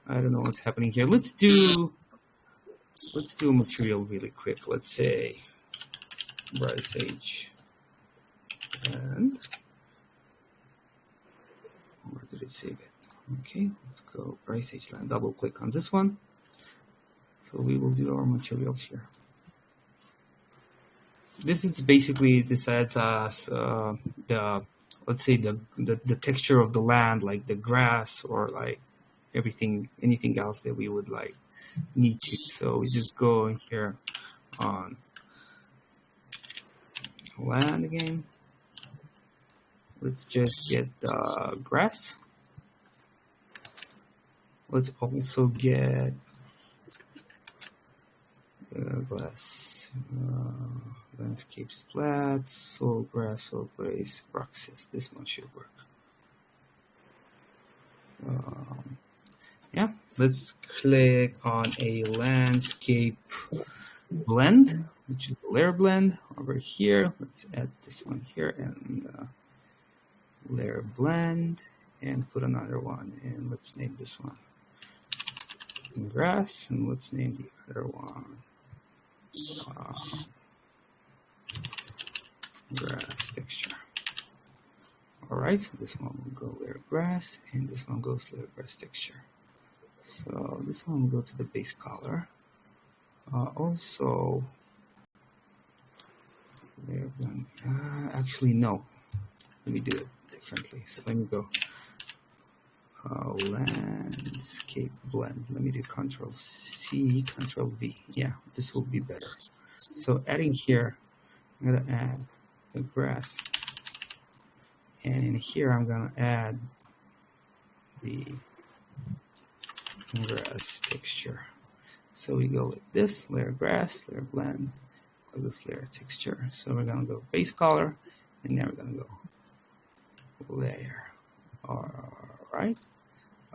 I don't know what's happening here. Let's do a material really quick. Let's say BriseSage, and where did it save it? Okay, let's go BriseSage land. Double click on this one. So we will do our materials here. This is basically decides us let's say the texture of the land, like the grass or like anything else that we would like need to. So we just go in here on land again. Let's just get the grass. Let's also get the glass, landscape splat, soil grass, soil grace, roxas. This one should work. So yeah, let's click on a landscape blend, which is a layer blend over here. Let's add this one here and layer blend, and put another one, and let's name this one grass, and let's name the other one grass texture. All right, so this one will go layer grass, and this one goes layer grass texture. So this one will go to the base color. Also, layer blank. Actually, no. Let me do it differently. So let me go landscape blend. Let me do Control C, Control V. Yeah, this will be better. So adding here, I'm gonna add the grass, and in here I'm gonna add the grass texture. So we go with this layer grass, layer blend, this layer texture. So we're gonna go base color, and then we're gonna go layer. All right.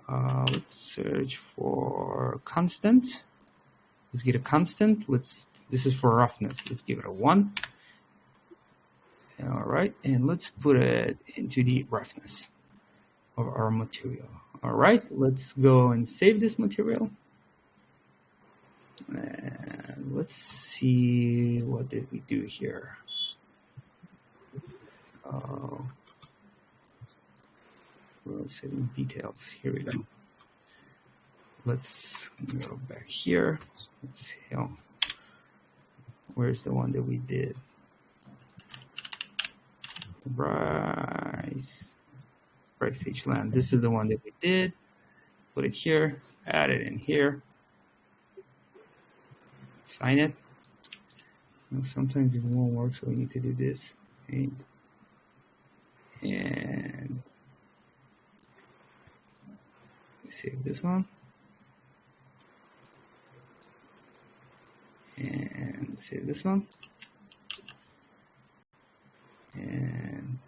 Let's search for constant. Let's get a constant. This is for roughness. Let's give it a 1. All right, and let's put it into the roughness of our material. All right, let's go and save this material. And let's see, what did we do here? So, we're saving details. Here we go. Let's go back here. Let's see. Oh, where's the one that we did? BriseSage land. This is the one that we did. Put it here. Add it in here. Sign it. Sometimes it won't work, so we need to do this. And save this one. And save this one. And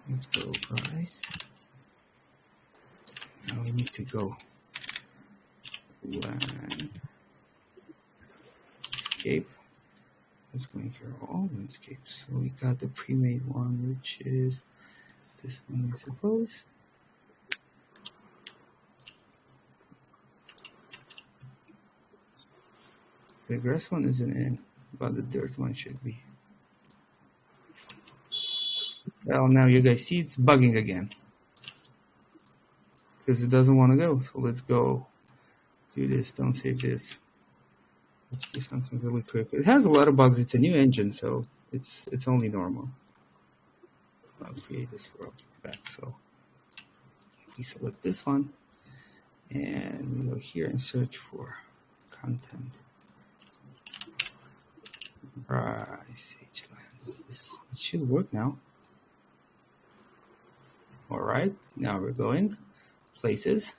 let's go Brise. Now we need to go landscape. Let's go in here, all landscapes. So we got the pre-made one, which is this one, I suppose. The grass one isn't in, but the dirt one should be. Well, now you guys see it's bugging again because it doesn't want to go. So let's go do this. Don't save this. Let's do something really quick. It has a lot of bugs. It's a new engine, so it's only normal. I'll create this world back. So we select this one, and we go here and search for content. BriseSage land. This should work now. All right, now we're going places.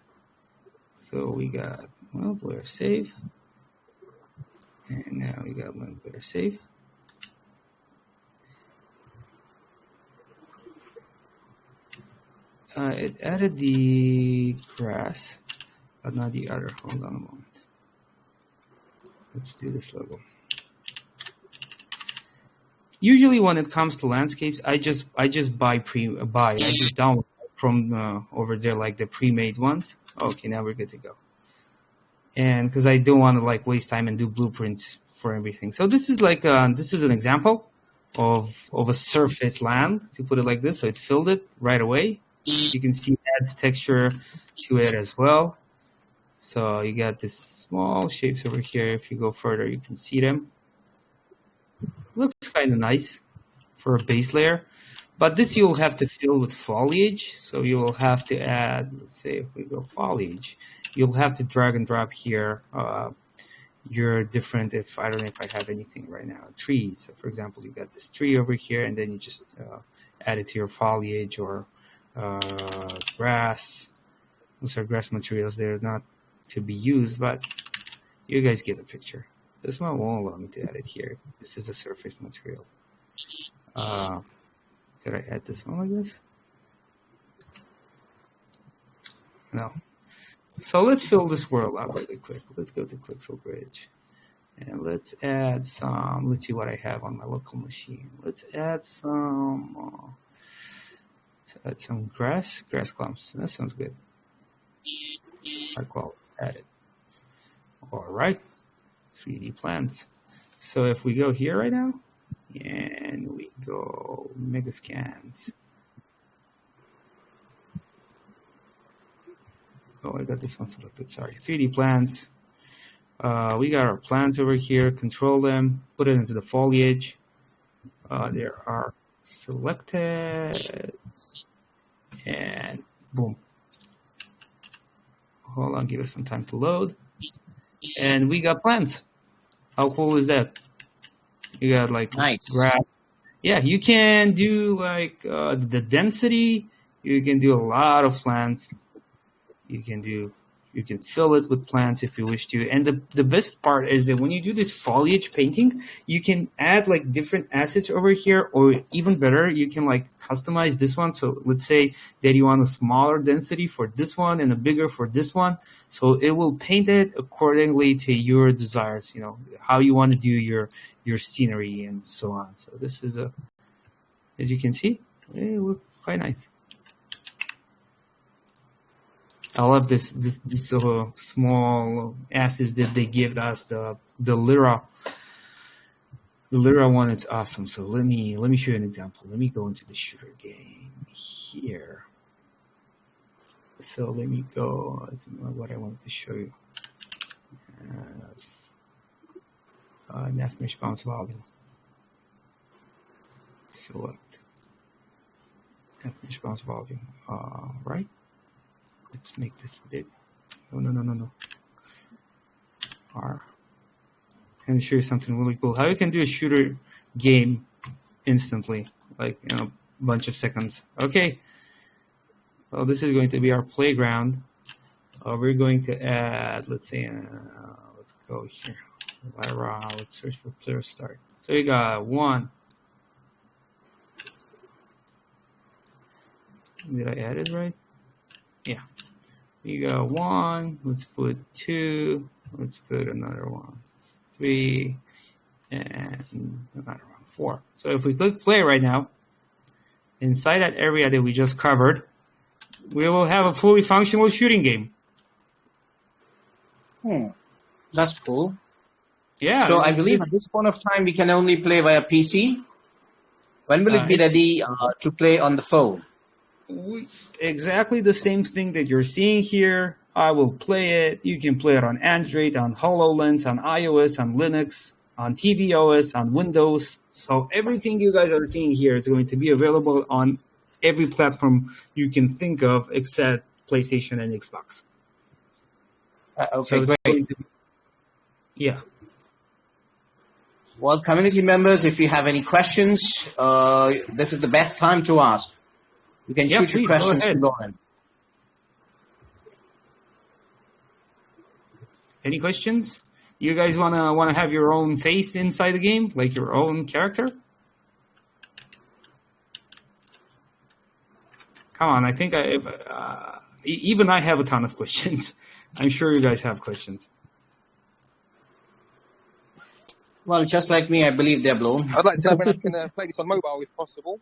So we got player save, and now we got player save. It added the grass, but not the other. Hold on a moment. Let's do this logo. Usually, when it comes to landscapes, I just buy. I just download from over there, like the pre-made ones. Okay, now we're good to go. And because I don't want to waste time and do blueprints for everything, so this is this is an example of a surface land, to put it like this. So it filled it right away. You can see it adds texture to it as well. So you got these small shapes over here. If you go further, you can see them. Looks kind of nice for a base layer, but this you'll have to fill with foliage. So you will have to add, let's say if we go foliage, you'll have to drag and drop here your different, I don't know if I have anything right now, trees. So for example, you got this tree over here, and then you just add it to your foliage, or grass. Those are grass materials. They're not to be used, but you guys get the picture. This one won't allow me to add it here. This is a surface material. Could I add this one like this? No. So let's fill this world out really quick. Let's go to Quixel Bridge. And let's add some, let's see what I have on my local machine. Let's add some add some grass clumps. That sounds good. High quality added. All right, 3D plants. So if we go here right now, and we go mega scans. Oh, I got this one selected. Sorry, 3D plants. We got our plants over here. Control them. Put it into the foliage. There are selected, and boom. Hold on, give it some time to load. And we got plants. How cool is that? You got like Nice. grass. Yeah, you can do like the density. You can do a lot of plants. You can fill it with plants if you wish to. And the best part is that when you do this foliage painting, you can add like different assets over here, or even better, you can like customize this one. So let's say that you want a smaller density for this one and a bigger for this one. So it will paint it accordingly to your desires, how you want to do your scenery and so on. So this is as you can see, it looks quite nice. I love this small assets that they give us. The Lyra one is awesome. So let me show you an example. Let me go into the shooter game here. So let me go. That's not what I wanted to show you. Nav mesh bounce volume. Select nav mesh bounce volume. Right. Let's make this big. No. R. And show you something really cool. How you can do a shooter game instantly, like in a bunch of seconds. Okay. So this is going to be our playground. We're going to add, let's say, let's go here. Lyra, let's search for player start. So you got 1. Did I add it right? Yeah. You got 1. Let's put 2. Let's put another 1. 3. And another 1. 4. So if we click play right now, inside that area that we just covered, we will have a fully functional shooting game. That's cool. Yeah. So I believe at this point of time, we can only play via PC. When will it be ready to play on the phone? Exactly the same thing that you're seeing here. I will play it. You can play it on Android, on HoloLens, on iOS, on Linux, on tvOS, on Windows. So everything you guys are seeing here is going to be available on every platform you can think of except PlayStation and Xbox. Okay, so great. Yeah. Well, community members, if you have any questions, this is the best time to ask. You can shoot your questions to Laurent. Any questions? You guys wanna have your own face inside the game, like your own character? Come on, I think even I have a ton of questions. I'm sure you guys have questions. Well, just like me, I believe they're blown. I'd like to know when I can play this on mobile, if possible.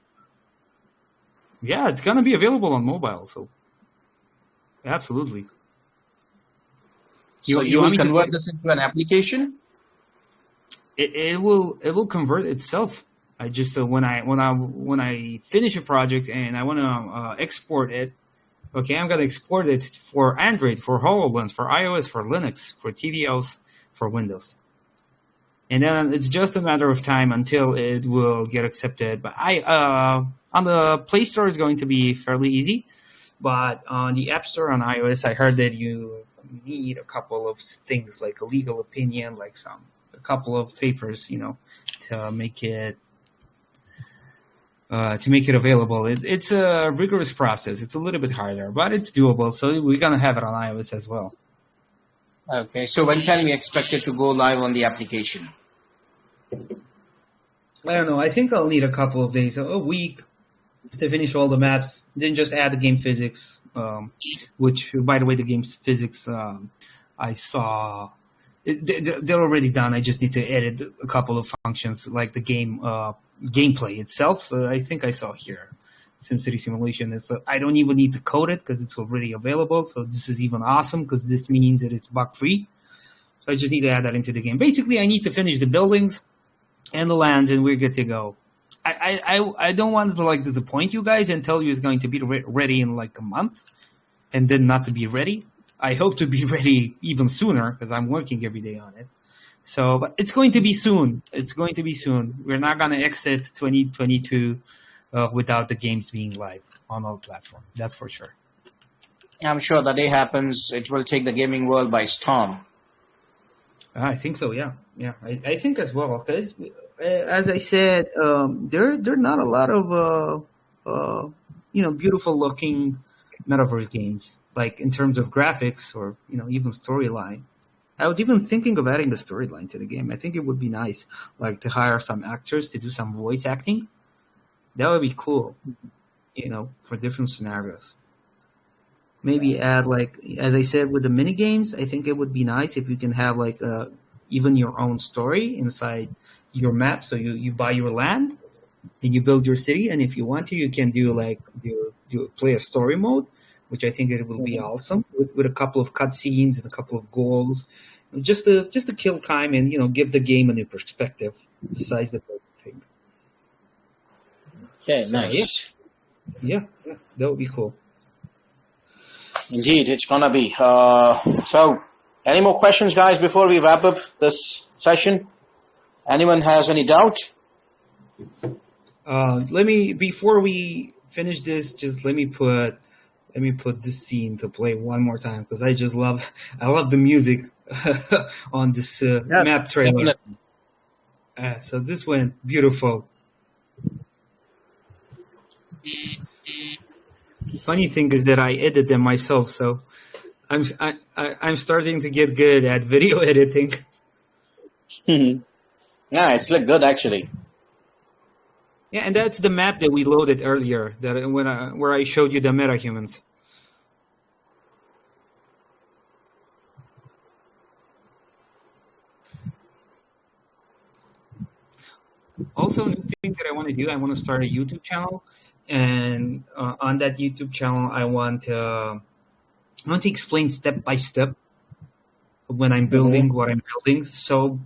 Yeah, it's gonna be available on mobile, so absolutely. So you will convert this into an application? It will convert itself. I just when I finish a project and I want to export it, okay, I'm gonna export it for Android, for HoloLens, for iOS, for Linux, for tvOS, for Windows, and then it's just a matter of time until it will get accepted. But on the Play Store is going to be fairly easy, but on the App Store on iOS, I heard that you need a couple of things like a legal opinion, like a couple of papers, to make it available. It's a rigorous process. It's a little bit harder, but it's doable. So we're gonna have it on iOS as well. Okay. So when can we expect it to go live on the application? I don't know. I think I'll need a couple of days, a week, to finish all the maps. Then just add the game physics, which, by the way, the game's physics I saw. They're already done. I just need to edit a couple of functions, like the game gameplay itself. So I think I saw here SimCity simulation. And so I don't even need to code it because it's already available. So this is even awesome because this means that it's bug free. So I just need to add that into the game. Basically, I need to finish the buildings and the lands, and we're good to go. I don't want to like disappoint you guys and tell you it's going to be ready in like a month, and then not to be ready. I hope to be ready even sooner because I'm working every day on it. So, but it's going to be soon. It's going to be soon. We're not going to exit 2022 without the games being live on all platforms. That's for sure. I'm sure the day happens, it will take the gaming world by storm. I think so. Yeah, I think as well. Because as I said, there are not a lot of beautiful looking metaverse games like in terms of graphics or even storyline. I was even thinking of adding the storyline to the game. I think it would be nice, like to hire some actors to do some voice acting. That would be cool, for different scenarios. Maybe add like, as I said, with the mini games. I think it would be nice if you can have like even your own story inside your map. So you buy your land and you build your city, and if you want to, you can play a story mode, which I think it will be awesome with a couple of cutscenes and a couple of goals, just to kill time and give the game a new perspective besides the thing. Okay, so, nice. Yeah, that would be cool. Indeed, it's gonna be. So, any more questions, guys, before we wrap up this session? Anyone has any doubt? Before we finish this, just let me put this scene to play one more time because I love the music on this map trailer. So this went beautiful. Funny thing is that I edit them myself, so I'm starting to get good at video editing. Yeah, it's look good actually. Yeah, and that's the map that we loaded earlier. Where I showed you the metahumans. Also, new thing that I want to do, I want to start a YouTube channel, and on that YouTube channel, I want to explain step by step when I'm building what I'm building. So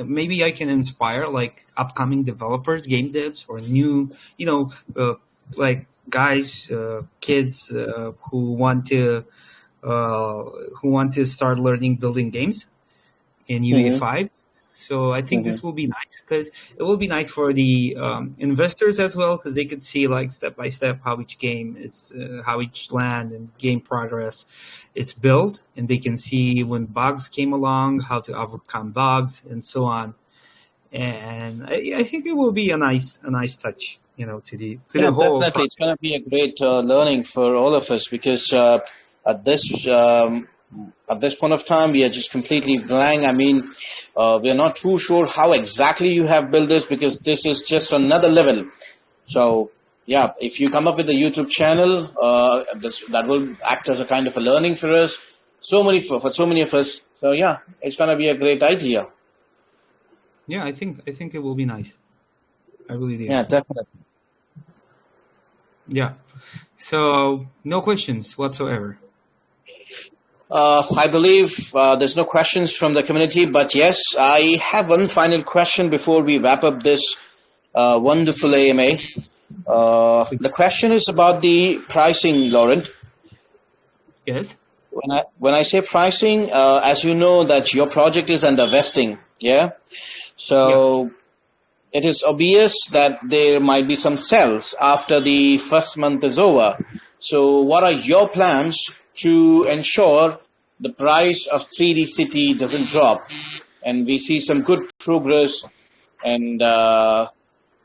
maybe I can inspire like upcoming developers, game devs, or new, like guys, kids who want to start learning building games in UE5. So I think this will be nice because it will be nice for the investors as well because they could see like step by step how each game how each land and game progress it's built, and they can see when bugs came along, how to overcome bugs, and so on. And I think it will be a nice touch, to the whole. Definitely, it's going to be a great learning for all of us because at this point of time, we are just completely blank. I mean, we are not too sure how exactly you have built this because this is just another level. So, yeah, if you come up with a YouTube channel, that will act as a kind of a learning for us. For so many of us. So, yeah, it's going to be a great idea. Yeah, I think it will be nice. I really do. Yeah, definitely. Yeah. So, no questions whatsoever. I believe there's no questions from the community, but yes, I have one final question before we wrap up this wonderful AMA. The question is about the pricing, Laurent. Yes. When I say pricing, as you know that your project is under vesting, yeah? So it is obvious that there might be some sales after the first month is over. So what are your plans to ensure the price of 3D City doesn't drop and we see some good progress and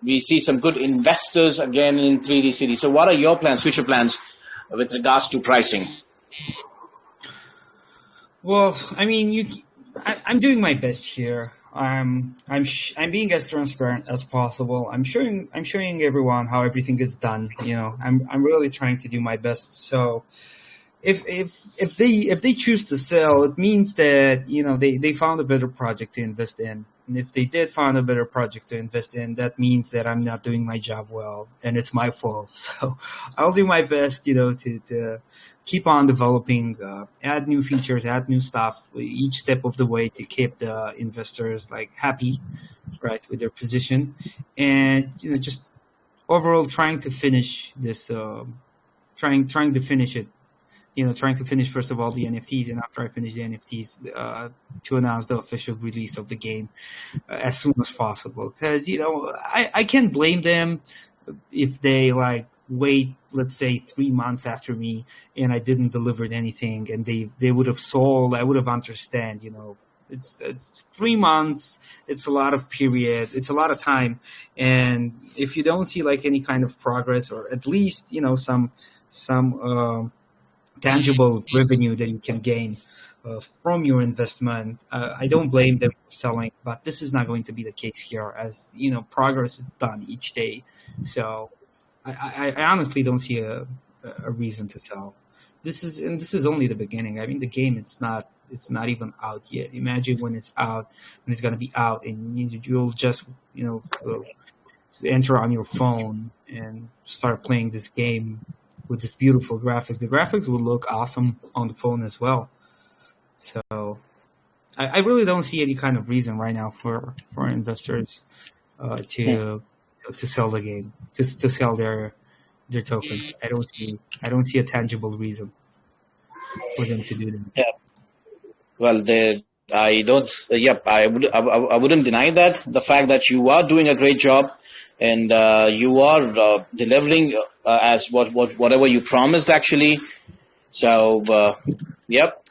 we see some good investors again in 3D City? So what are your plans, future plans with regards to pricing? Well, I mean, I'm doing my best here. I'm being as transparent as possible. I'm showing everyone how everything is done. I'm really trying to do my best. So if they choose to sell, it means that they found a better project to invest in. And if they did find a better project to invest in, that means that I'm not doing my job well, and it's my fault. So I'll do my best, to keep on developing, add new features, add new stuff each step of the way to keep the investors like happy, right, with their position, and just overall trying to finish this, trying to finish it. Trying to finish first of all the NFTs, and after I finish the NFTs, to announce the official release of the game as soon as possible. Because I can't blame them if they like wait, let's say 3 months after me, and I didn't deliver anything, and they would have sold. I would have understand. It's 3 months. It's a lot of period. It's a lot of time, and if you don't see like any kind of progress, or at least some tangible revenue that you can gain from your investment, I don't blame them for selling, but this is not going to be the case here, as progress is done each day. So I honestly don't see a reason to sell. This is only the beginning. I mean, the game, it's not even out yet. Imagine when it's out, when it's going to be out, and you'll just enter on your phone and start playing this game with this beautiful graphics. The graphics will look awesome on the phone as well. So I really don't see any kind of reason right now for investors to sell the game, to sell their token. I don't see a tangible reason for them to do that. Yeah. Well, I don't. Yep, I wouldn't deny that. The fact that you are doing a great job, and you are delivering as whatever you promised, actually. So, yep.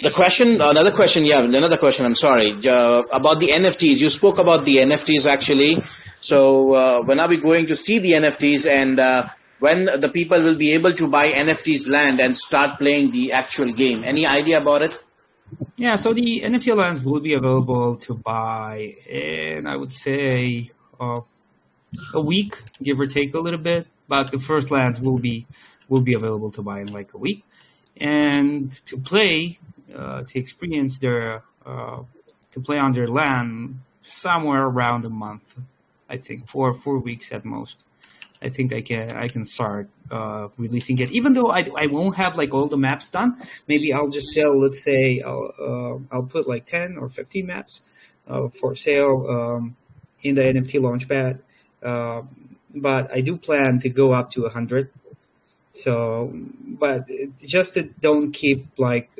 Another question. I'm sorry, about the NFTs. You spoke about the NFTs, actually. So, when are we going to see the NFTs, and when the people will be able to buy NFTs land and start playing the actual game? Any idea about it? Yeah, so the NFT lands will be available to buy in, I would say, a week, give or take a little bit. But the first lands will be available to buy in like a week, and to play, to experience to play on their land somewhere around a month. I think 4 weeks at most. I think I can start releasing it, even though I won't have like all the maps done. Maybe I'll just sell. Let's say I'll put like 10 or 15 maps for sale in the NFT Launchpad. But I do plan to go up to 100. So, but just to don't keep like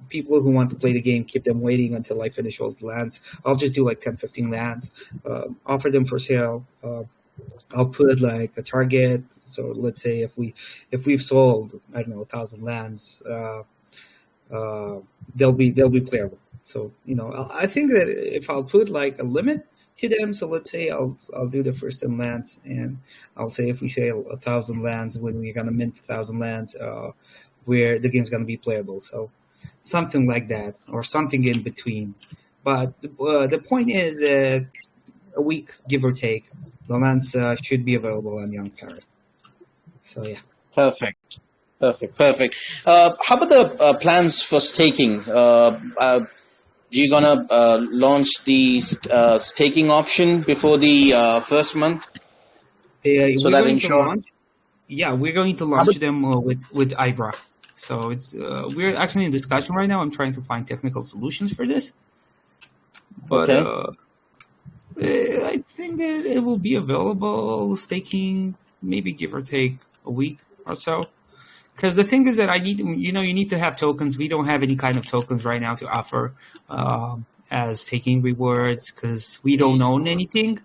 people who want to play the game, keep them waiting until I finish all the lands. I'll just do like 10, 15 lands, offer them for sale. I'll put like a target. So let's say if we've sold, I don't know, 1,000 lands, they'll be playable. So I think that if I'll put like a limit to them, so let's say I'll do the first 10 lands, and I'll say if we sell 1,000 lands, when we're gonna mint 1,000 lands, where the game's gonna be playable. So something like that, or something in between. But the point is that a week, give or take, the lands should be available on Young Parrot. So yeah. Perfect. How about the plans for staking? You gonna launch the staking option before the first month? So that ensure. Yeah, we're going to launch them with Ibra. So it's we're actually in discussion right now. I'm trying to find technical solutions for this. But I think that it will be available staking, maybe give or take a week or so. Because the thing is that you need to have tokens. We don't have any kind of tokens right now to offer as staking rewards, because we don't own anything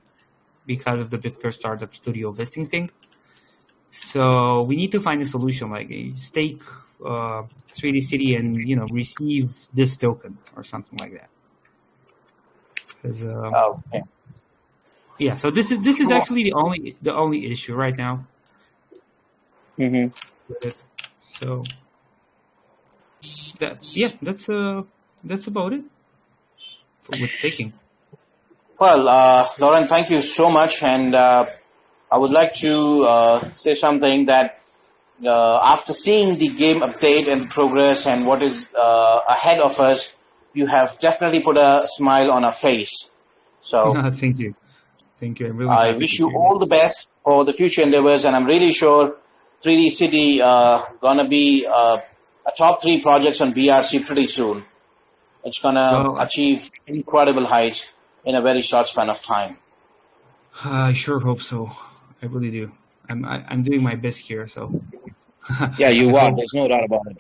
because of the Bitcoin Startup Studio vesting thing. So we need to find a solution like a stake 3D City and receive this token or something like that. Because yeah, so this is actually the only issue right now. Mm-hmm. With it. So that's about it with staking. Well, Laurent, thank you so much, and I would like to say something that after seeing the game update and the progress and what is ahead of us, you have definitely put a smile on our face. So Thank you. Thank you. I'm really I happy to wish you hear all the best for the future endeavors, and I'm really sure 3D City gonna be a top 3 projects on BRC pretty soon. It's gonna Well, achieve incredible heights in a very short span of time. I sure hope so. I really do. I'm doing my best here, so Yeah, I you are. hope There's no doubt about it.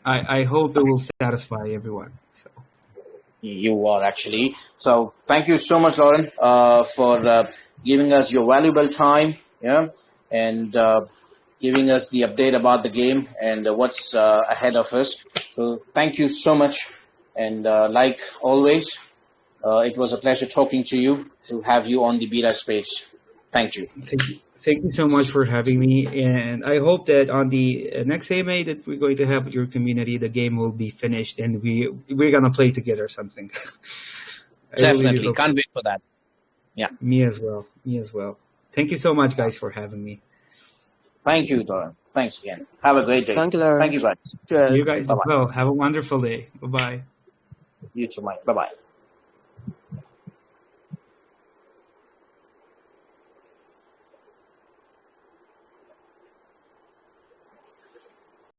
I hope it will satisfy everyone. So You are actually. So thank you so much, Laurent, for giving us your valuable time. Yeah, and giving us the update about the game and what's ahead of us. So thank you so much. And like always, it was a pleasure talking to you, to have you on the beta space. Thank you. thank you so much for having me, and I hope that on the next AMA that we're going to have with your community, the game will be finished and we're gonna play together something. I really do Definitely. hope Can't so. wait for that. Yeah. Me as well. Me as well. Thank you so much, guys, for having me. Thank you, Laurent. Thanks again. Have a great day. Thank you, Thank Lauren. you, guys. Cheers. You guys Bye as bye. well. Have a wonderful day. Bye bye. You too, Mike. Bye bye.